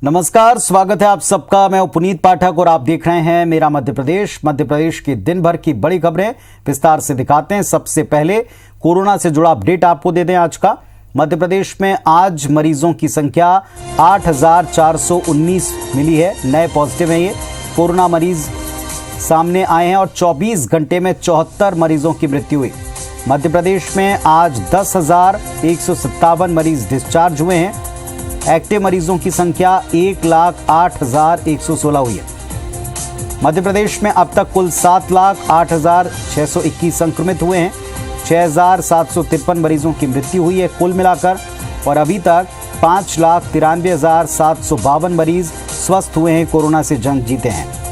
नमस्कार, स्वागत है आप सबका। मैं पुनीत पाठक और आप देख रहे हैं मेरा मध्य प्रदेश। मध्य प्रदेश की दिन भर की बड़ी खबरें विस्तार से दिखाते हैं। सबसे पहले कोरोना से जुड़ा अपडेट आपको दे दें आज का। मध्य प्रदेश में आज मरीजों की संख्या 8,419 मिली है। नए पॉजिटिव हैं ये कोरोना मरीज सामने आए हैं और 24 घंटे में 74 मरीजों की मृत्यु हुई। मध्य प्रदेश में आज 10,157 मरीज डिस्चार्ज हुए हैं। एक्टिव मरीजों की संख्या 1,08,116 हुई है। मध्य प्रदेश में अब तक कुल 7,08,621 संक्रमित हुए हैं। 6,753 मरीजों की मृत्यु हुई है कुल मिलाकर, और अभी तक 5,93,752 मरीज स्वस्थ हुए हैं, कोरोना से जंग जीते हैं।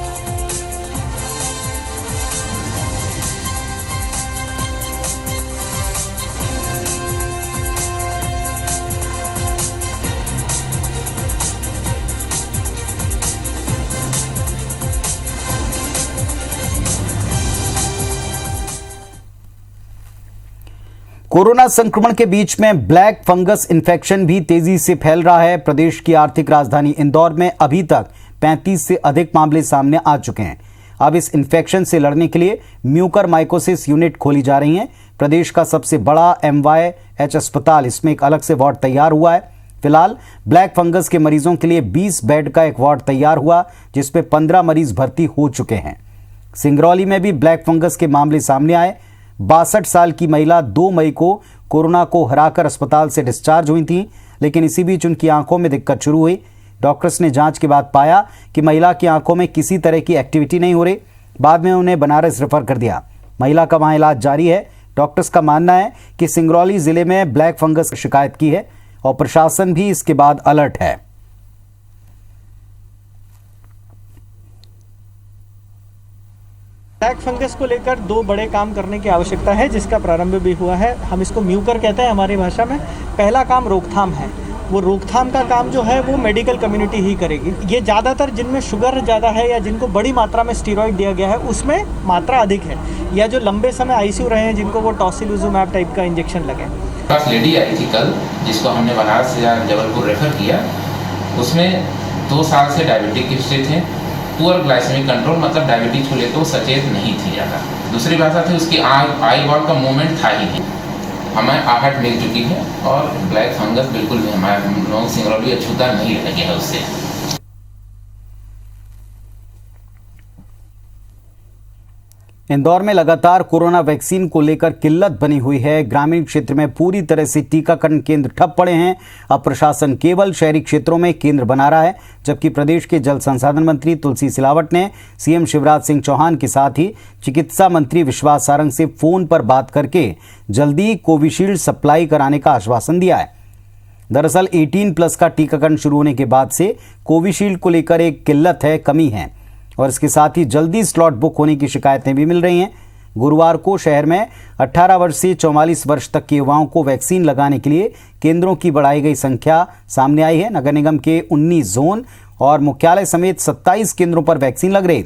कोरोना संक्रमण के बीच में ब्लैक फंगस इन्फेक्शन भी तेजी से फैल रहा है। प्रदेश की आर्थिक राजधानी इंदौर में अभी तक 35 से अधिक मामले सामने आ चुके हैं। अब इस इन्फेक्शन से लड़ने के लिए म्यूकरमाइकोसिस यूनिट खोली जा रही हैं। प्रदेश का सबसे बड़ा MYH अस्पताल, इसमें एक अलग से वार्ड तैयार हुआ है। फिलहाल ब्लैक फंगस के मरीजों के लिए 20 बेड का एक वार्ड तैयार हुआ, जिसमें 15 मरीज भर्ती हो चुके हैं। सिंगरौली में भी ब्लैक फंगस के मामले सामने आए। 62 साल की महिला 2 मई को कोरोना को हराकर अस्पताल से डिस्चार्ज हुई थी, लेकिन इसी बीच उनकी आंखों में दिक्कत शुरू हुई। डॉक्टर्स ने जांच के बाद पाया कि महिला की आंखों में किसी तरह की एक्टिविटी नहीं हो रही। बाद में उन्हें बनारस रेफर कर दिया। महिला का वहां इलाज जारी है। डॉक्टर्स का मानना है कि सिंगरौली जिले में ब्लैक फंगस की शिकायत की है और प्रशासन भी इसके बाद अलर्ट है। ब्लैक फंगस को लेकर 2 बड़े काम करने की आवश्यकता है, जिसका प्रारंभ भी हुआ है। हम इसको म्यूकर कहते हैं हमारी भाषा में। पहला काम रोकथाम है। वो रोकथाम का काम जो है वो मेडिकल कम्युनिटी ही करेगी। ये ज़्यादातर जिनमें शुगर ज़्यादा है या जिनको बड़ी मात्रा में स्टीरॉयड दिया गया है उसमें मात्रा अधिक है, या जो लंबे समय ICU रहे हैं जिनको वो टॉसिलुजुमैब टाइप का इंजेक्शन लगे। लेडी आई थी कल, जिसको हमने बनारस या जबलपुर रेफर किया। उसमें 2 साल से डायबिटिक की स्टेट है, पुअर ग्लाइसेमिक कंट्रोल, मतलब डायबिटीज को लेकर वो सचेत नहीं थी ज़्यादा। दूसरी बात थी उसकी आई बॉल का मूवमेंट था ही नहीं। हमें आहट मिल चुकी है और ब्लैक फंगस बिल्कुल भी हमारे लोग सिंगरौली अछूता नहीं रह गया है उससे। इंदौर में लगातार कोरोना वैक्सीन को लेकर किल्लत बनी हुई है। ग्रामीण क्षेत्र में पूरी तरह से टीकाकरण केंद्र ठप पड़े हैं। अब प्रशासन केवल शहरी क्षेत्रों में केंद्र बना रहा है, जबकि प्रदेश के जल संसाधन मंत्री तुलसी सिलावट ने CM शिवराज सिंह चौहान के साथ ही चिकित्सा मंत्री विश्वास सारंग से फोन पर बात करके जल्दी कोविशील्ड सप्लाई कराने का आश्वासन दिया है। दरअसल 18+ का टीकाकरण शुरू होने के बाद से कोविशील्ड को लेकर एक किल्लत है, कमी है, और इसके साथ ही जल्दी स्लॉट बुक होने की शिकायतें भी मिल रही हैं। गुरुवार को शहर में 18 वर्ष से 44 वर्ष तक के युवाओं को वैक्सीन लगाने के लिए केंद्रों की बढ़ाई गई संख्या सामने आई है। नगर निगम के 19 जोन और मुख्यालय समेत 27 केंद्रों पर वैक्सीन लग रही,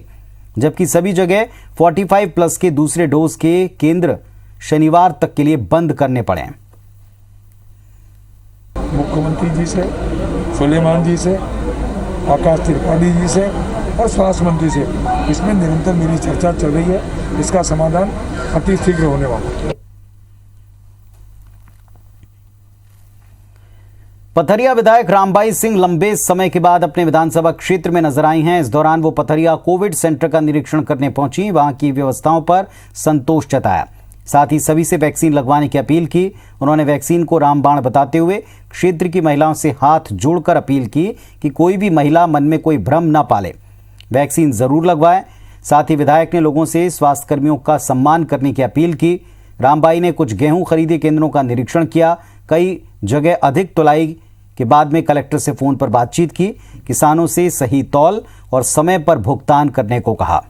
जबकि सभी जगह 45+ के दूसरे डोज के केंद्र शनिवार तक के लिए बंद करने पड़े हैं। मुख्यमंत्री जी से, सुलेमान जी से, आकाश त्रिपाठी जी से और स्वास्थ्य मंत्री से इसमें निरंतर मेरी चर्चा चल रही है। इसका समाधान अति शीघ्र होने वाला है। पथरिया विधायक रामबाई सिंह लंबे समय के बाद अपने विधानसभा क्षेत्र में नजर आई हैं। इस दौरान वो पथरिया कोविड सेंटर का निरीक्षण करने पहुंची, वहां की व्यवस्थाओं पर संतोष जताया, साथ ही सभी से वैक्सीन लगवाने की अपील की। उन्होंने वैक्सीन को रामबाण बताते हुए क्षेत्र की महिलाओं से हाथ जोड़कर अपील की कि कोई भी महिला मन में कोई भ्रम न पाले, वैक्सीन जरूर लगवाएं। साथ ही विधायक ने लोगों से स्वास्थ्य कर्मियों का सम्मान करने की अपील की। रामबाई ने कुछ गेहूं खरीदे केंद्रों का निरीक्षण किया। कई जगह अधिक तुलाई के बाद में कलेक्टर से फोन पर बातचीत की। किसानों से सही तौल और समय पर भुगतान करने को कहा।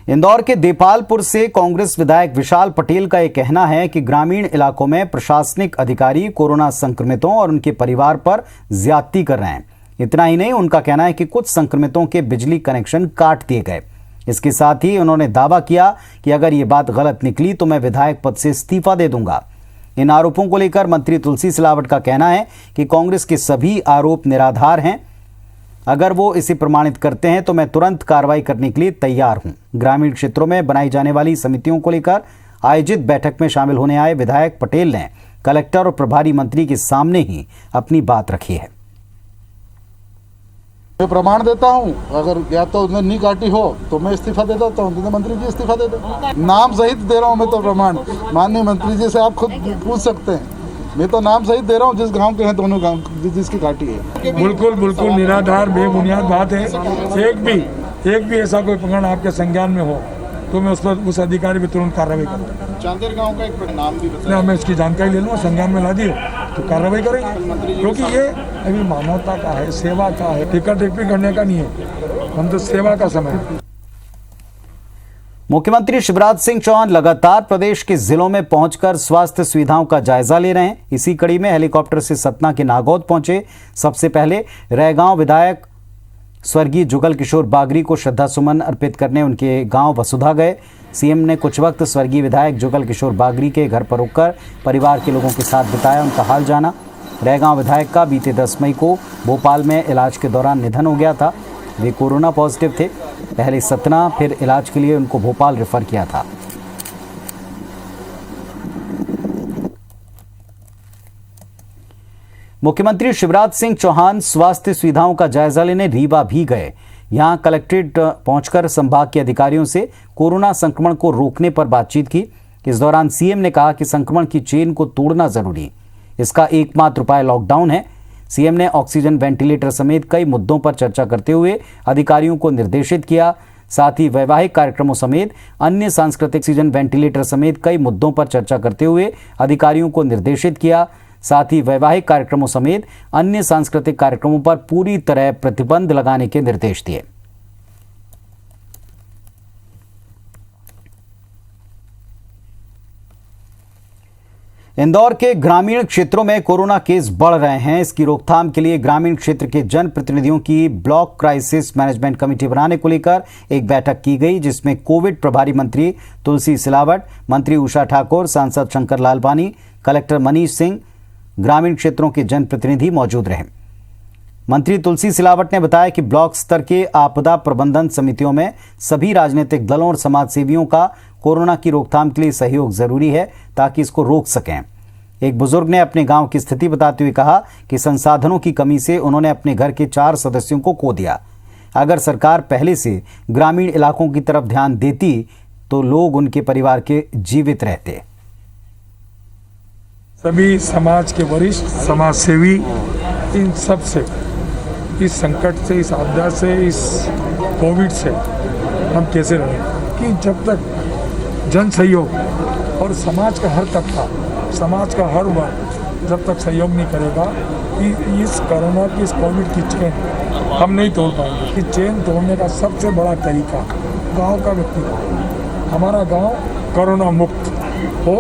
इंदौर के देपालपुर से कांग्रेस विधायक विशाल पटेल का यह कहना है कि ग्रामीण इलाकों में प्रशासनिक अधिकारी कोरोना संक्रमितों और उनके परिवार पर ज्यादती कर रहे हैं। इतना ही नहीं, उनका कहना है कि कुछ संक्रमितों के बिजली कनेक्शन काट दिए गए। इसके साथ ही उन्होंने दावा किया कि अगर ये बात गलत निकली तो मैं विधायक पद से इस्तीफा दे दूंगा। इन आरोपों को लेकर मंत्री तुलसी सिलावट का कहना है कि कांग्रेस के सभी आरोप निराधार हैं। अगर वो इसे प्रमाणित करते हैं तो मैं तुरंत कार्रवाई करने के लिए तैयार हूं। ग्रामीण क्षेत्रों में बनाई जाने वाली समितियों को लेकर आयोजित बैठक में शामिल होने आए विधायक पटेल ने कलेक्टर और प्रभारी मंत्री के सामने ही अपनी बात रखी है। मैं प्रमाण देता हूं, अगर या तो उसने नहीं काटी हो तो मैं इस्तीफा दे देता हूं, तो मंत्री जी इस्तीफा दे दे। नाम सहित दे रहा हूं मैं तो प्रमाण, माननीय मंत्री जी से आप खुद पूछ सकते हैं। मैं तो नाम सहित दे रहा हूं, जिस गांव के हैं दोनों गांव जिसकी काटी है। बिल्कुल निराधार बेबुनियाद बात है। एक भी ऐसा कोई प्रकरण आपके संज्ञान में हो तो मैं उस पर उस अधिकारी पर तुरंत कार्रवाई करूँगा। चांदेर गांव का एक नाम भी बताया, मैं इसकी जानकारी ले लूँगा, संज्ञान में ला दिए तो कार्रवाई करेंगे, क्योंकि ये अभी मानवता का है, सेवा का है, टिकट टिप्पणी करने का नहीं है। हम तो सेवा का समय है। मुख्यमंत्री शिवराज सिंह चौहान लगातार प्रदेश के जिलों में पहुंचकर स्वास्थ्य सुविधाओं का जायजा ले रहे हैं। इसी कड़ी में हेलीकॉप्टर से सतना के नागौद पहुंचे। सबसे पहले रैगांव विधायक स्वर्गीय जुगल किशोर बागरी को श्रद्धा सुमन अर्पित करने उनके गांव वसुधा गए। सीएम ने कुछ वक्त स्वर्गीय विधायक जुगल किशोर बागरी के घर पर रुककर परिवार के लोगों के साथ बिताया, उनका हाल जाना। रैगांव विधायक का बीते 10 मई को भोपाल में इलाज के दौरान निधन हो गया था। वे कोरोना पॉजिटिव थे। पहले सतना, फिर इलाज के लिए उनको भोपाल रेफर किया था। मुख्यमंत्री शिवराज सिंह चौहान स्वास्थ्य सुविधाओं का जायजा लेने रीवा भी गए। यहां कलेक्ट्रेट पहुंचकर संभाग के अधिकारियों से कोरोना संक्रमण को रोकने पर बातचीत की। इस दौरान सीएम ने कहा कि संक्रमण की चेन को तोड़ना जरूरी, इसका एकमात्र उपाय लॉकडाउन है। सीएम ने ऑक्सीजन वेंटिलेटर समेत कई मुद्दों पर चर्चा करते हुए अधिकारियों को निर्देशित किया। साथ ही वैवाहिक कार्यक्रमों समेत अन्य सांस्कृतिक ऑक्सीजन वेंटिलेटर समेत कई मुद्दों पर चर्चा करते हुए अधिकारियों को निर्देशित किया। साथ ही वैवाहिक कार्यक्रमों समेत अन्य सांस्कृतिक कार्यक्रमों पर पूरी तरह प्रतिबंध लगाने के निर्देश दिए। इंदौर के ग्रामीण क्षेत्रों में कोरोना केस बढ़ रहे हैं। इसकी रोकथाम के लिए ग्रामीण क्षेत्र के जनप्रतिनिधियों की ब्लॉक क्राइसिस मैनेजमेंट कमेटी बनाने को लेकर एक बैठक की गई, जिसमें कोविड प्रभारी मंत्री तुलसी सिलावट, मंत्री उषा ठाकुर, सांसद शंकर लालवानी, कलेक्टर मनीष सिंह, ग्रामीण क्षेत्रों के जनप्रतिनिधि मौजूद रहे। मंत्री तुलसी सिलावट ने बताया कि ब्लॉक स्तर के आपदा प्रबंधन समितियों में सभी राजनीतिक दलों और समाज सेवियों का कोरोना की रोकथाम के लिए सहयोग जरूरी है ताकि इसको रोक सकें। एक बुजुर्ग ने अपने गांव की स्थिति बताते हुए कहा कि संसाधनों की कमी से उन्होंने अपने घर के 4 सदस्यों को खो दिया। अगर सरकार पहले से ग्रामीण इलाकों की तरफ ध्यान देती तो लोग उनके परिवार के जीवित रहते। सभी समाज के वरिष्ठ समाज सेवी इन सब से, इस संकट से, इस आपदा से, इस कोविड से हम कैसे रहें, कि जब तक जन सहयोग और समाज का हर तबका, समाज का हर वर्ग जब तक सहयोग नहीं करेगा कि इस कोरोना की, इस कोविड की चेन हम नहीं तोड़ पाएंगे। कि चेन तोड़ने का सबसे बड़ा तरीका गांव का व्यक्ति, हमारा गांव कोरोना मुक्त हो,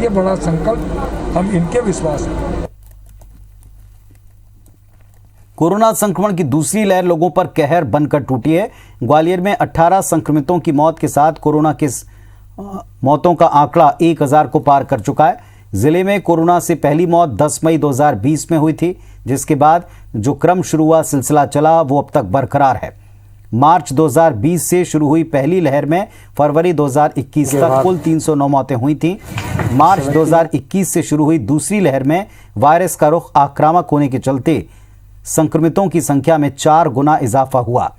ये बड़ा संकल्प हम इनके विश्वास में। कोरोना संक्रमण की दूसरी लहर लोगों पर कहर बनकर टूटी है। ग्वालियर में 18 संक्रमितों की मौत के साथ कोरोना के मौतों का आंकड़ा 1000 को पार कर चुका है। जिले में कोरोना से पहली मौत 10 मई 2020 में हुई थी, जिसके बाद जो क्रम शुरू हुआ, सिलसिला चला, वो अब तक बरकरार है। मार्च 2020 से शुरू हुई पहली लहर में फरवरी 2021 तक कुल 309 मौतें हुई थीं। मार्च 2021 से शुरू हुई दूसरी लहर में वायरस का रुख आक्रामक होने के चलते संक्रमितों की संख्या में 4 गुना इजाफा हुआ।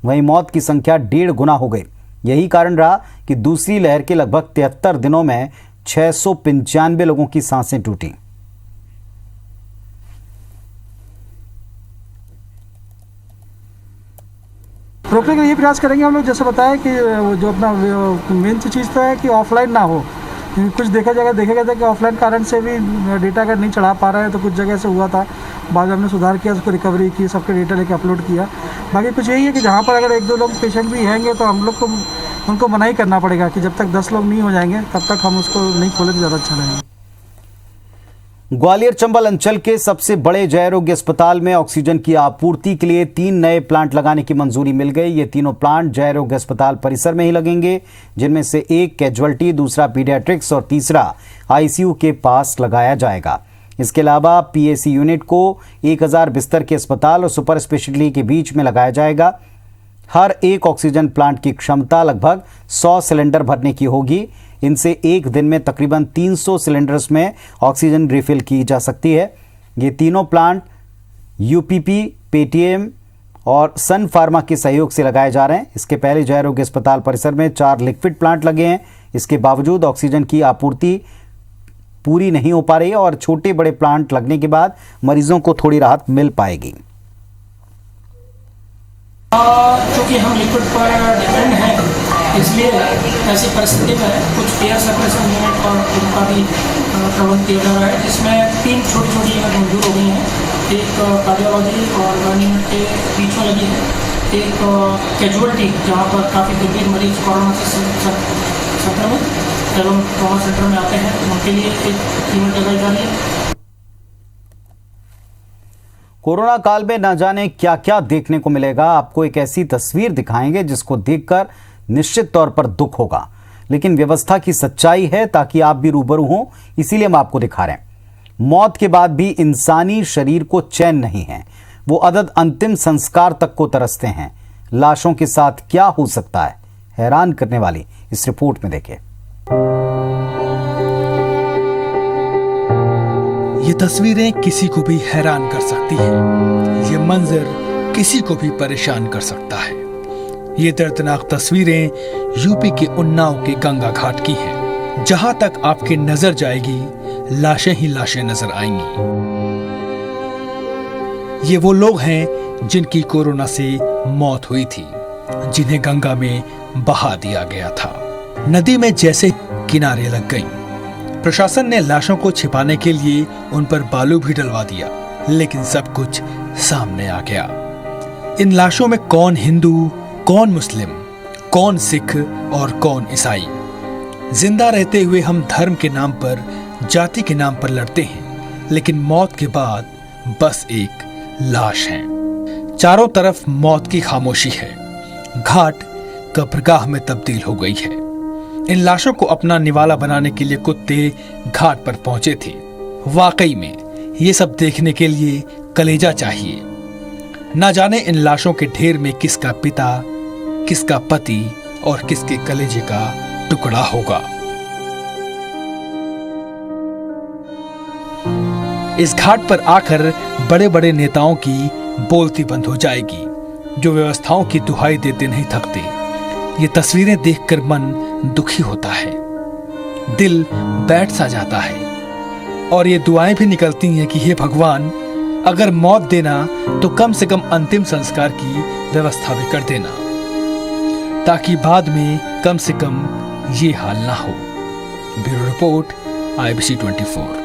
वहीं मौत की संख्या 1.5 गुना हो गई। यही कारण रहा कि दूसरी लहर के लगभग 73 दिनों में 695 लोगों की सांसें टूटी। रोकने का ये प्रयास करेंगे हम लोग, जैसे बताया कि जो अपना मेन चीज़ तो है कि ऑफलाइन ना हो। कुछ देखा गया था कि ऑफलाइन कारण से भी डेटा अगर नहीं चढ़ा पा रहे हैं, तो कुछ जगह से हुआ था, बाद में हमने सुधार किया, उसको रिकवरी की, सबके डेटा लेके अपलोड किया। बाकी कुछ यही है कि जहाँ पर अगर 1-2 लोग पेशेंट भी हैंगे तो हम लोग को उनको मना ही करना पड़ेगा कि जब तक 10 लोग नहीं हो जाएंगे तब तक हम उसको नहीं खोले तो ज़्यादा अच्छा रहेगा। ग्वालियर चंबल अंचल के सबसे बड़े जयरोग्य अस्पताल में ऑक्सीजन की आपूर्ति के लिए 3 नए प्लांट लगाने की मंजूरी मिल गई। ये तीनों प्लांट जयरोग्य अस्पताल परिसर में ही लगेंगे, जिनमें से एक कैजुअल्टी, दूसरा पीडियाट्रिक्स और तीसरा आईसीयू के पास लगाया जाएगा। इसके अलावा पीएसी यूनिट को 1000 बिस्तर के अस्पताल और सुपर स्पेशलिटी के बीच में लगाया जाएगा। हर एक ऑक्सीजन प्लांट की क्षमता लगभग 100 सिलेंडर भरने की होगी। इनसे एक दिन में तकरीबन 300 सिलेंडर्स में ऑक्सीजन रिफिल की जा सकती है। ये तीनों प्लांट यूपीपी, पेटीएम और सन फार्मा के सहयोग से लगाए जा रहे हैं। इसके पहले जयरोग्य अस्पताल परिसर में 4 लिक्विड प्लांट लगे हैं। इसके बावजूद ऑक्सीजन की आपूर्ति पूरी नहीं हो पा रही है और छोटे बड़े प्लांट लगने के बाद मरीजों को थोड़ी राहत मिल पाएगी। क्योंकि हम लिक्विड पर डिपेंड हैं, इसलिए ऐसी परिस्थिति में कुछ एयर सेपरेशन यूनिट और उनका भी प्रबंध किया जा रहा है, जिसमें 3 छोटी छोटी यूनिट मंजूर हो गई हैं। एक कार्डियोलॉजी और वन यूनिट के बीच में लगी है, एक कैजुअल्टी जहाँ पर काफ़ी गंभीर मरीज कोरोना से संक्रमित एवं ट्रॉमा सेंटर में आते हैं, उनके लिए एक यूनिट लगाई जा रही है। कोरोना काल में न जाने क्या क्या देखने को मिलेगा। आपको एक ऐसी तस्वीर दिखाएंगे जिसको देखकर निश्चित तौर पर दुख होगा, लेकिन व्यवस्था की सच्चाई है ताकि आप भी रूबरू हों, इसीलिए हम आपको दिखा रहे हैं। मौत के बाद भी इंसानी शरीर को चैन नहीं है। वो अदद अंतिम संस्कार तक को तरसते हैं। लाशों के साथ क्या हो सकता है, हैरान करने वाली इस रिपोर्ट में देखें। ये तस्वीरें किसी को भी हैरान कर सकती हैं। ये मंजर किसी को भी परेशान कर सकता है। ये दर्दनाक तस्वीरें यूपी के उन्नाव के गंगा घाट की हैं। जहां तक आपकी नजर जाएगी, लाशें ही लाशें नजर आएंगी। ये वो लोग हैं जिनकी कोरोना से मौत हुई थी, जिन्हें गंगा में बहा दिया गया था। नदी में जैसे किनारे लग गईं। प्रशासन ने लाशों को छिपाने के लिए उन पर बालू भी डलवा दिया, लेकिन सब कुछ सामने आ गया। इन लाशों में कौन हिंदू, कौन मुस्लिम, कौन सिख और कौन ईसाई। जिंदा रहते हुए हम धर्म के नाम पर, जाति के नाम पर लड़ते हैं, लेकिन मौत के बाद बस एक लाश है। चारों तरफ मौत की खामोशी है। घाट कब्रगाह में तब्दील हो गई है। इन लाशों को अपना निवाला बनाने के लिए कुत्ते घाट पर पहुंचे थे। वाकई में ये सब देखने के लिए कलेजा चाहिए। ना जाने इन लाशों के ढेर में किसका पिता, किसका पति और किसके कलेजे का टुकड़ा होगा। इस घाट पर आकर बड़े बड़े नेताओं की बोलती बंद हो जाएगी, जो व्यवस्थाओं की दुहाई देते नहीं थकते। ये तस्वीरें देखकर मन दुखी होता है, दिल बैठ सा जाता है और ये दुआएं भी निकलती हैं कि हे भगवान, अगर मौत देना तो कम से कम अंतिम संस्कार की व्यवस्था भी कर देना, ताकि बाद में कम से कम ये हाल ना हो। Bureau report, IBC 24।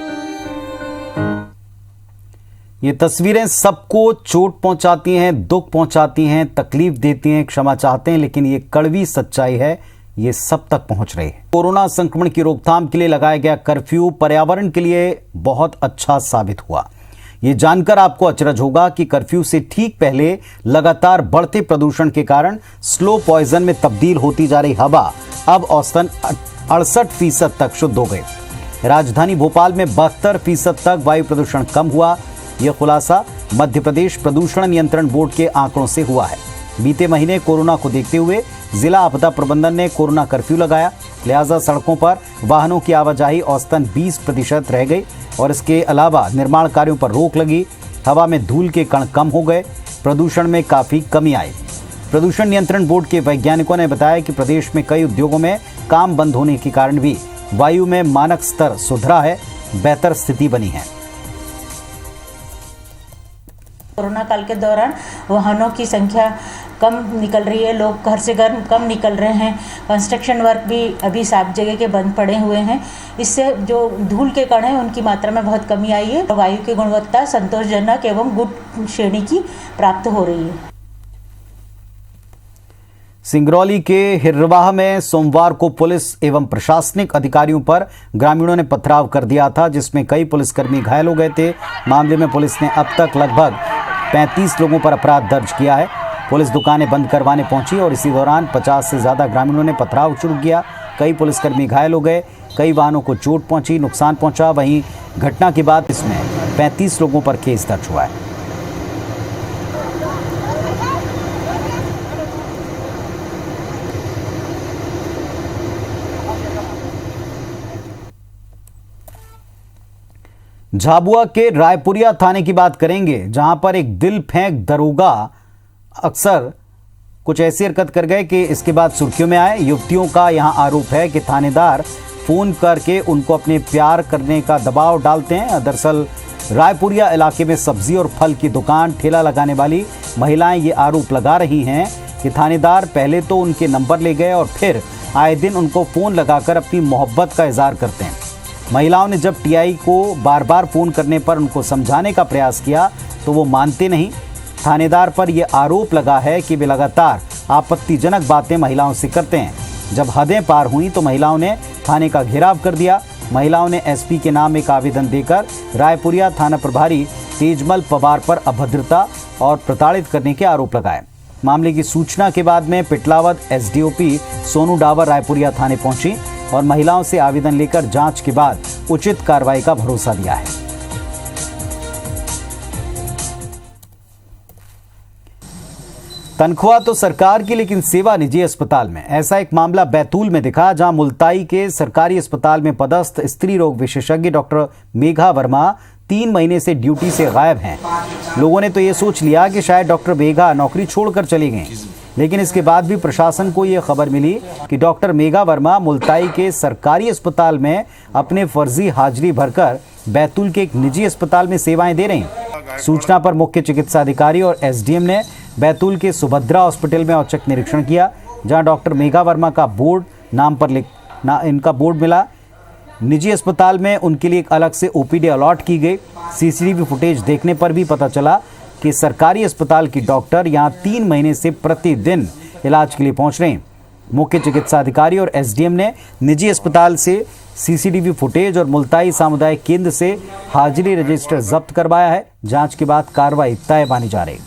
ये तस्वीरें सबको चोट पहुंचाती हैं, दुख पहुंचाती हैं, तकलीफ देती हैं, क्षमा चाहते हैं, लेकिन ये कड़वी सच्चाई है, ये सब तक पहुंच रही है। कोरोना संक्रमण की रोकथाम के लिए लगाया गया कर्फ्यू पर्यावरण के लिए बहुत अच्छा साबित हुआ। ये जानकर आपको अचरज होगा कि कर्फ्यू से ठीक पहले लगातार बढ़ते प्रदूषण के कारण स्लो पॉइजन में तब्दील होती जा रही हवा अब औसतन 68% तक शुद्ध हो गई। राजधानी भोपाल में 72% तक वायु प्रदूषण कम हुआ। यह खुलासा मध्य प्रदेश प्रदूषण नियंत्रण बोर्ड के आंकड़ों से हुआ है। बीते महीने कोरोना को देखते हुए जिला आपदा प्रबंधन ने कोरोना कर्फ्यू लगाया, लिहाजा सड़कों पर वाहनों की आवाजाही औसतन 20% रह गई और इसके अलावा निर्माण कार्यों पर रोक लगी। हवा में धूल के कण कम हो गए, प्रदूषण में काफ़ी कमी आई। प्रदूषण नियंत्रण बोर्ड के वैज्ञानिकों ने बताया कि प्रदेश में कई उद्योगों में काम बंद होने के कारण भी वायु में मानक स्तर सुधरा है, बेहतर स्थिति बनी है। कोरोना काल के दौरान वाहनों की संख्या कम निकल रही है, लोग घर से घर कम निकल रहे हैं, कंस्ट्रक्शन वर्क भी अभी सब जगह के बंद पड़े हुए हैं। इससे जो धूल के कण हैं उनकी मात्रा में बहुत कमी आई है। वायु की गुणवत्ता संतोषजनक एवं गुड श्रेणी की प्राप्त हो रही है। सिंगरौली के हिरवाह में सोमवार को पुलिस एवं प्रशासनिक अधिकारियों पर ग्रामीणों ने पथराव कर दिया था, जिसमें कई पुलिसकर्मी घायल हो गए थे। मामले में पुलिस ने अब तक लगभग 35 लोगों पर अपराध दर्ज किया है। पुलिस दुकानें बंद करवाने पहुंची और इसी दौरान 50 से ज़्यादा ग्रामीणों ने पथराव शुरू किया। कई पुलिसकर्मी घायल हो गए, कई वाहनों को चोट पहुंची, नुकसान पहुंचा। वहीं घटना के बाद इसमें 35 लोगों पर केस दर्ज हुआ है। झाबुआ के रायपुरिया थाने की बात करेंगे, जहां पर एक दिल फेंक दरोगा अक्सर कुछ ऐसी हरकत कर गए कि इसके बाद सुर्खियों में आए। युवतियों का यहां आरोप है कि थानेदार फोन करके उनको अपने प्यार करने का दबाव डालते हैं। दरअसल रायपुरिया इलाके में सब्जी और फल की दुकान ठेला लगाने वाली महिलाएं ये आरोप लगा रही हैं कि थानेदार पहले तो उनके नंबर ले गए और फिर आए दिन उनको फोन लगाकर अपनी मोहब्बत का इजहार करते हैं। महिलाओं ने जब टीआई को बार बार फोन करने पर उनको समझाने का प्रयास किया तो वो मानते नहीं। थानेदार पर यह आरोप लगा है कि वे लगातार आपत्तिजनक बातें महिलाओं से करते हैं। जब हदें पार हुई तो महिलाओं ने थाने का घेराव कर दिया। महिलाओं ने एसपी के नाम एक आवेदन देकर रायपुरिया थाना प्रभारी तेजमल पवार पर अभद्रता और प्रताड़ित करने के आरोप लगाए। मामले की सूचना के बाद में पिटलावद एसडीओपी सोनू डावर रायपुरिया थाने पहुंची और महिलाओं से आवेदन लेकर जांच के बाद उचित कार्रवाई का भरोसा दिया है। तनख्वाह तो सरकार की, लेकिन सेवा निजी अस्पताल में। ऐसा एक मामला बैतूल में दिखा, जहां मुल्ताई के सरकारी अस्पताल में पदस्थ स्त्री रोग विशेषज्ञ डॉक्टर मेघा वर्मा 3 महीने से ड्यूटी से गायब हैं। लोगों ने तो ये सोच लिया कि शायद डॉक्टर मेघा नौकरी छोड़कर चली गईं, लेकिन इसके बाद भी प्रशासन को यह खबर मिली कि डॉक्टर मेघा वर्मा मुल्ताई के सरकारी अस्पताल में अपने फर्जी हाजिरी भरकर बैतूल के एक निजी अस्पताल में सेवाएं दे रही। सूचना पर मुख्य चिकित्सा अधिकारी और एसडीएम ने बैतूल के सुभद्रा हॉस्पिटल में औचक निरीक्षण किया, जहां डॉक्टर मेघा वर्मा का बोर्ड नाम पर इनका बोर्ड मिला। निजी अस्पताल में उनके लिए एक अलग से ओपीडी अलॉट की गई। सीसीटीवी फुटेज देखने पर भी पता चला कि सरकारी अस्पताल की डॉक्टर यहां 3 महीने से प्रतिदिन इलाज के लिए पहुंच रहे हैं। मुख्य चिकित्सा अधिकारी और एसडीएम ने निजी अस्पताल से सीसीटीवी फुटेज और मुल्ताई सामुदायिक केंद्र से हाजिरी रजिस्टर जब्त करवाया है। जांच के बाद कार्रवाई तय मानी जा रही।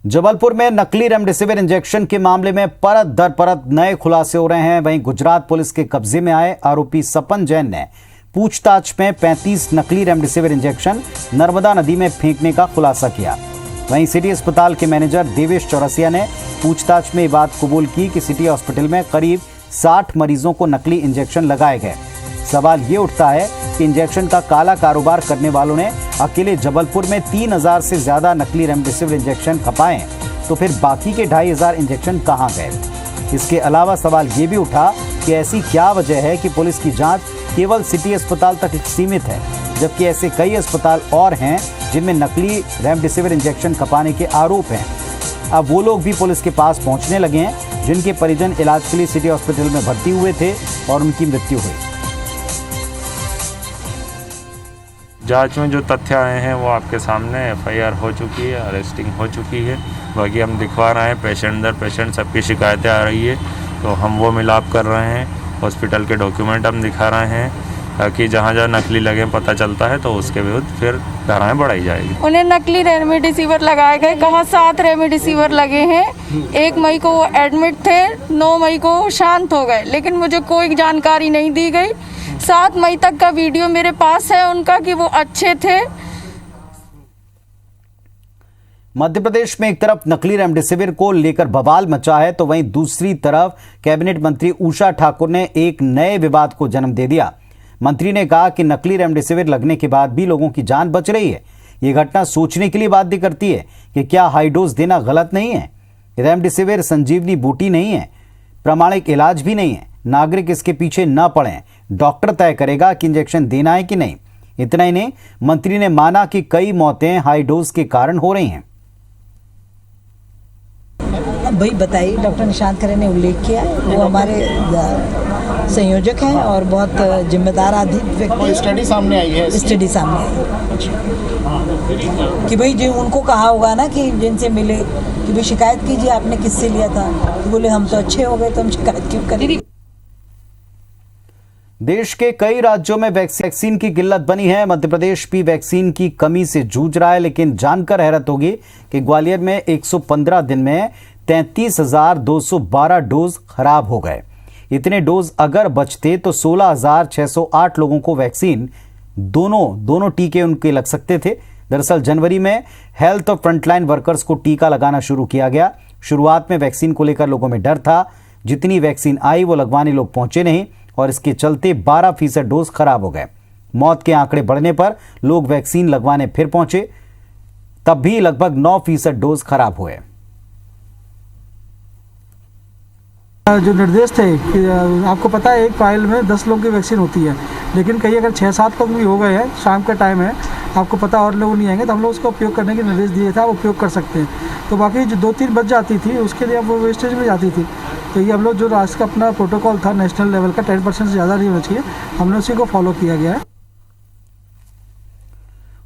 जबलपुर में नकली रेमडेसिविर इंजेक्शन के मामले में परत दर परत नए खुलासे हो रहे हैं। वहीं गुजरात पुलिस के कब्जे में आए आरोपी सपन जैन ने पूछताछ में 35 नकली रेमडेसिविर इंजेक्शन नर्मदा नदी में फेंकने का खुलासा किया। वहीं सिटी अस्पताल के मैनेजर देवेश चौरसिया ने पूछताछ में ये बात कबूल की कि सिटी हॉस्पिटल में करीब 60 मरीजों को नकली इंजेक्शन लगाए गए। सवाल ये उठता है कि इंजेक्शन का काला कारोबार करने वालों ने अकेले जबलपुर में 3000 से ज्यादा नकली रेमडेसिविर इंजेक्शन खपाए, तो फिर बाकी के 2500 इंजेक्शन कहां गए। इसके अलावा सवाल ये भी उठा कि ऐसी क्या वजह है कि पुलिस की जांच केवल सिटी अस्पताल तक सीमित है, जबकि ऐसे कई अस्पताल और हैं जिनमें नकली रेमडेसिविर इंजेक्शन खपाने के आरोप हैं। अब वो लोग भी पुलिस के पास पहुंचने लगे हैं जिनके परिजन इलाज के लिए सिटी हॉस्पिटल में भर्ती हुए थे और उनकी मृत्यु हुई। जांच में जो तथ्य आए हैं वो आपके सामने एफआईआर हो चुकी है, अरेस्टिंग हो चुकी है। बाकी हम दिखवा रहे हैं पेशेंट दर पेशेंट सबकी शिकायतें आ रही है, तो हम वो मिलाप कर रहे हैं। हॉस्पिटल के डॉक्यूमेंट हम दिखा रहे हैं ताकि जहाँ जहाँ नकली लगे पता चलता है तो उसके विरुद्ध फिर धाराएं बढ़ाई जाएगी। उन्हें नकली रेमडेसिविर लगाए गए, कहाँ 7 रेमडेसिविर लगे हैं। 1 मई को वो एडमिट थे, 9 मई को शांत हो गए, लेकिन मुझे कोई जानकारी नहीं दी गई। 7 मई तक का वीडियो मेरे पास है उनका कि वो अच्छे थे। मध्य प्रदेश में एक तरफ नकली रेमडेसिविर को लेकर बवाल मचा है, तो वहीं दूसरी तरफ कैबिनेट मंत्री उषा ठाकुर ने एक नए विवाद को जन्म दे दिया। मंत्री ने कहा कि नकली रेमडेसिविर लगने के बाद भी लोगों की जान बच रही है। ये घटना सोचने के लिए बाध्य करती है कि क्या हाई डोज देना गलत नहीं है। रेमडेसिविर संजीवनी बूटी नहीं है, प्रामाणिक इलाज भी नहीं है। नागरिक इसके पीछे न पड़ें, डॉक्टर तय करेगा कि इंजेक्शन देना है कि नहीं। इतना ही नहीं, मंत्री ने माना कि कई मौतें हाई डोज के कारण हो रही हैं। वही बताई डॉक्टर निशांत खरे ने उल्लेख किया। वो हमारे संयोजक हैं और बहुत जिम्मेदार आदि व्यक्ति। स्टडी सामने आई है, स्टडी सामने आई कि भाई जो उनको कहा होगा ना कि जिनसे मिले कि भाई शिकायत कीजिए आपने किससे लिया था, तो बोले हम तो अच्छे हो गए तो हम शिकायत क्यों करें। देश के कई राज्यों में वैक्सीन की किल्लत बनी है। मध्य प्रदेश भी वैक्सीन की कमी से जूझ रहा है, लेकिन जानकर हैरत होगी कि ग्वालियर में 115 दिन में 33,212 डोज खराब हो गए। इतने डोज अगर बचते तो 16,608 लोगों को वैक्सीन दोनों टीके उनके लग सकते थे। दरअसल जनवरी में हेल्थ और फ्रंटलाइन वर्कर्स को टीका लगाना शुरू किया गया। शुरुआत में वैक्सीन को लेकर लोगों में डर था। जितनी वैक्सीन आई वो लगवाने लोग पहुंचे नहीं और इसके चलते 12% डोज खराब हो गए। मौत के आंकड़े बढ़ने पर लोग वैक्सीन लगवाने फिर पहुंचे, तब भी लगभग 9% डोज खराब हुए। जो निर्देश थे कि आपको पता है एक फाइल में 10 लोगों की वैक्सीन होती है, लेकिन कहीं अगर 6-7 लोग भी हो गए हैं, शाम का टाइम है, आपको पता और लोग नहीं आएंगे, तो हम लोग उसका उपयोग करने के निर्देश दिए थे, आप उपयोग कर सकते हैं। तो बाकी जो 2-3 बच जाती थी उसके लिए अब वो वेस्टेज में जाती थी। तो ये हम लोग जो राष्ट्र का अपना प्रोटोकॉल था नेशनल लेवल का 10% से ज़्यादा नहीं होना चाहिए, हमने उसी को फॉलो किया गया है।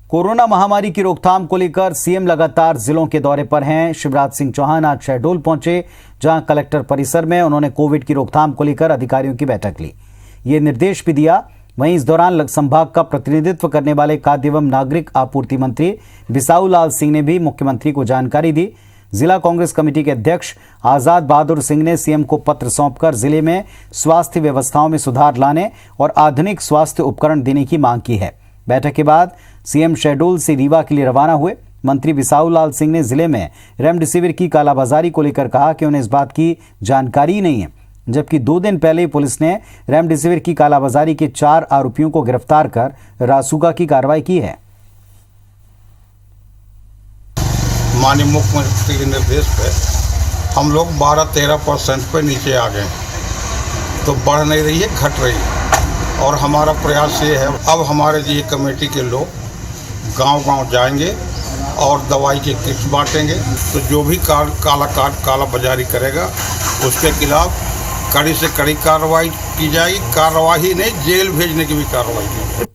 कोरोना महामारी की रोकथाम को लेकर सीएम लगातार जिलों के दौरे पर हैं। शिवराज सिंह चौहान आज शहडोल पहुंचे, जहां कलेक्टर परिसर में उन्होंने कोविड की रोकथाम को लेकर अधिकारियों की बैठक ली। ये निर्देश भी दिया। वहीं इस दौरान संभाग का प्रतिनिधित्व करने वाले खाद्य एवं नागरिक आपूर्ति मंत्री बिसाऊ लाल सिंह ने भी मुख्यमंत्री को जानकारी दी। जिला कांग्रेस कमेटी के अध्यक्ष आजाद बहादुर सिंह ने सीएम को पत्र सौंपकर जिले में स्वास्थ्य व्यवस्थाओं में सुधार लाने और आधुनिक स्वास्थ्य उपकरण देने की मांग की है। बैठक के बाद सीएम शहडोल से रीवा के लिए रवाना हुए। मंत्री बिसाऊ लाल सिंह ने जिले में रेमडेसिविर की कालाबाजारी को लेकर कहा कि उन्हें इस बात की जानकारी नहीं है, जबकि 2 दिन पहले पुलिस ने रेमडेसिविर की कालाबाजारी के 4 आरोपियों को गिरफ्तार कर रासुका की कार्रवाई की है। माननीय मुख्यमंत्री के निर्देश पे हम लोग 12-13% पे नीचे आ गए, तो बढ़ नहीं रही है, घट रही है। और हमारा प्रयास ये है, अब हमारे जी कमेटी के लोग गांव-गांव जाएंगे और दवाई के किट्स बांटेंगे। तो जो भी काला बाजारी करेगा उसके खिलाफ कड़ी से कड़ी कार्रवाई की जाएगी। कार्रवाई नहीं, जेल भेजने की भी कार्रवाई की जाएगी।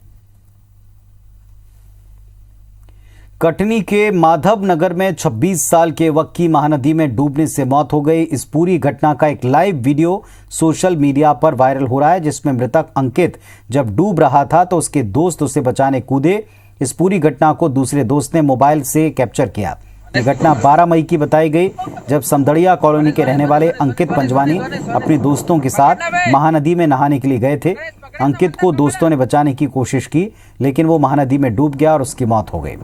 कटनी के माधव नगर में 26 साल के युवक की महानदी में डूबने से मौत हो गई। इस पूरी घटना का एक लाइव वीडियो सोशल मीडिया पर वायरल हो रहा है, जिसमें मृतक अंकित जब डूब रहा था तो उसके दोस्त उसे बचाने कूदे। इस पूरी घटना को दूसरे दोस्त ने मोबाइल से कैप्चर किया। यह घटना 12 मई की बताई गई, जब समदड़िया कॉलोनी के रहने वाले अंकित पंजवानी अपने दोस्तों के साथ महानदी में नहाने के लिए गए थे। अंकित को दोस्तों ने बचाने की कोशिश की, लेकिन वो महानदी में डूब गया और उसकी मौत हो गई।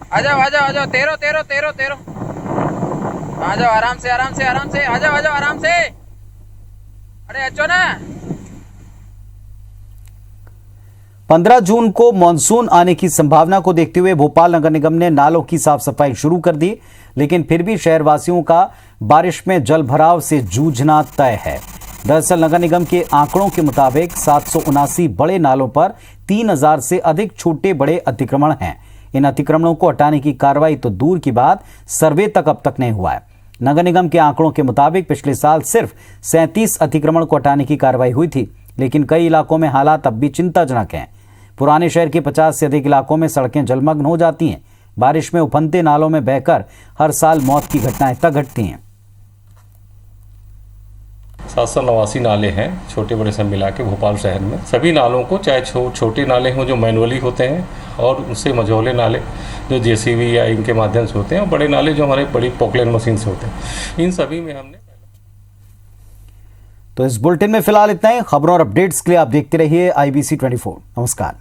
आजाओ तेरो आजाओ आराम से आजाओ आराम से। अरे अच्छो ना। 15 जून को मानसून आने की संभावना को देखते हुए भोपाल नगर निगम ने नालों की साफ सफाई शुरू कर दी, लेकिन फिर भी शहरवासियों का बारिश में जल भराव से जूझना तय है। दरअसल नगर निगम के आंकड़ों के मुताबिक 779 बड़े नालों पर 3000 से अधिक छोटे बड़े अतिक्रमण हैं। इन अतिक्रमणों को हटाने की कार्रवाई तो दूर की बात, सर्वे तक अब तक नहीं हुआ है। नगर निगम के आंकड़ों के मुताबिक पिछले साल सिर्फ 37 अतिक्रमण को हटाने की कार्रवाई हुई थी, लेकिन कई इलाकों में हालात अब भी चिंताजनक हैं। पुराने शहर के 50 से अधिक इलाकों में सड़कें जलमग्न हो जाती हैं। बारिश में उफनते नालों में बहकर हर साल मौत की घटनाएं तक घटती हैं। 789 नाले हैं छोटे बड़े सब मिला के भोपाल शहर में। सभी नालों को, चाहे छोटे नाले हों जो मैनुअली होते हैं और उससे मझोले नाले जो जेसीबी या इनके माध्यम से होते हैं, और बड़े नाले जो हमारे बड़ी पोकलेन मशीन से होते हैं, इन सभी में हमने। तो इस बुलेटिन में फिलहाल इतना ही। खबरों और अपडेट्स के लिए आप देखते रहिए IBC 24। नमस्कार।